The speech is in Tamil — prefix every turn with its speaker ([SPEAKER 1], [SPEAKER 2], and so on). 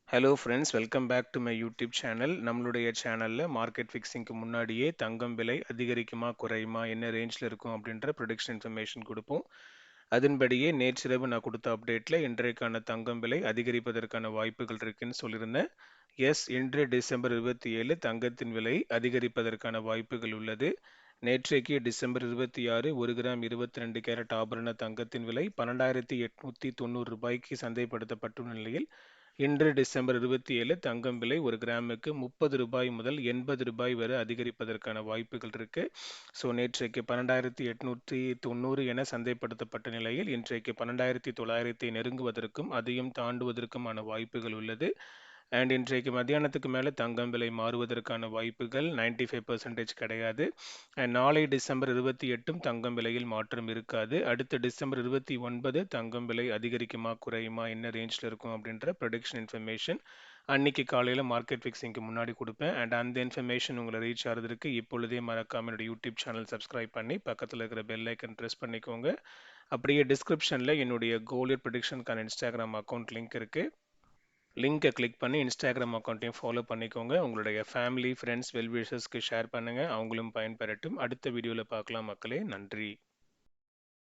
[SPEAKER 1] Hello friends, welcome back to my YouTube channel. நம்மளுடைய சேனலில் மார்க்கெட் ஃபிக்ஸிங்க்கு முன்னாடியே தங்கம் விலை அதிகரிக்குமா குறையுமா, என்ன ரேஞ்சில் இருக்கும் அப்படின்ற ப்ரொடிக்ஷன் இன்ஃபர்மேஷன் கொடுப்போம். அதன்படியே நேற்றிரவு நான் கொடுத்த அப்டேட்டில் இன்றைக்கான தங்கம் விலை அதிகரிப்பதற்கான வாய்ப்புகள் இருக்குன்னு சொல்லியிருந்தேன். எஸ், இன்று டிசம்பர் 27 தங்கத்தின் விலை அதிகரிப்பதற்கான வாய்ப்புகள் உள்ளது. நேற்றைக்கு டிசம்பர் 26 1 கிராம் 22 கேரட் ஆபரண தங்கத்தின் விலை 12,890 ரூபாய்க்கு சந்தைப்படுத்தப்பட்டுள்ள நிலையில் இன்று டிசம்பர் 27 தங்கம் விலை ஒரு கிராமுக்கு 30 ரூபாய் முதல் 80 ரூபாய் வரை அதிகரிப்பதற்கான வாய்ப்புகள் இருக்கு. ஸோ நேற்றைக்கு 12,890 என சந்தைப்படுத்தப்பட்ட நிலையில் இன்றைக்கு 12,900 நெருங்குவதற்கும் அதையும் தாண்டுவதற்குமான வாய்ப்புகள் உள்ளது. அண்ட் இன்றைக்கு மத்தியானத்துக்கு மேலே தங்கம் விலை மாறுவதற்கான வாய்ப்புகள் 95% கிடையாது. அண்ட் நாளை டிசம்பர் 28 தங்கம் விலையில் மாற்றம் இருக்காது. அடுத்த டிசம்பர் 29 தங்கம் விலை அதிகரிக்குமா குறையுமா, என்ன ரேஞ்சில் இருக்கும் அப்படின்ற ப்ரொடிக்ஷன் இன்ஃபர்மேஷன் அன்னைக்கு காலையில் மார்க்கெட் ஃபிக்ஸிங்க்கு முன்னாடி கொடுப்பேன். அண்ட் அந்த இன்ஃபர்மேஷன் உங்களை ரீச் ஆகிறதுக்கு இப்பொழுதே மறக்காம என்னோட யூடியூப் சேனல் சப்ஸ்கிரைப் பண்ணி பக்கத்தில் இருக்கிற பெல் ஐக்கன் ப்ரெஸ் பண்ணிக்கோங்க. அப்படியே டிஸ்கிரிப்ஷனில் என்னுடைய கோல்ட் ப்ரொடிக்ஷனுக்கான இன்ஸ்டாகிராம் அக்கௌண்ட் லிங்க் இருக்குது. லிங்கை கிளிக் பண்ணி இன்ஸ்டாகிராம் அக்கௌண்ட்டையும் ஃபாலோ பண்ணிக்கோங்க. உங்களுடைய ஃபேமிலி ஃப்ரெண்ட்ஸ் வெல்விஷர்ஸ்க்கு ஷேர் பண்ணுங்கள், அவங்களும் பயன்பெறட்டும். அடுத்த வீடியோவில் பார்க்கலாம் மக்களே. நன்றி.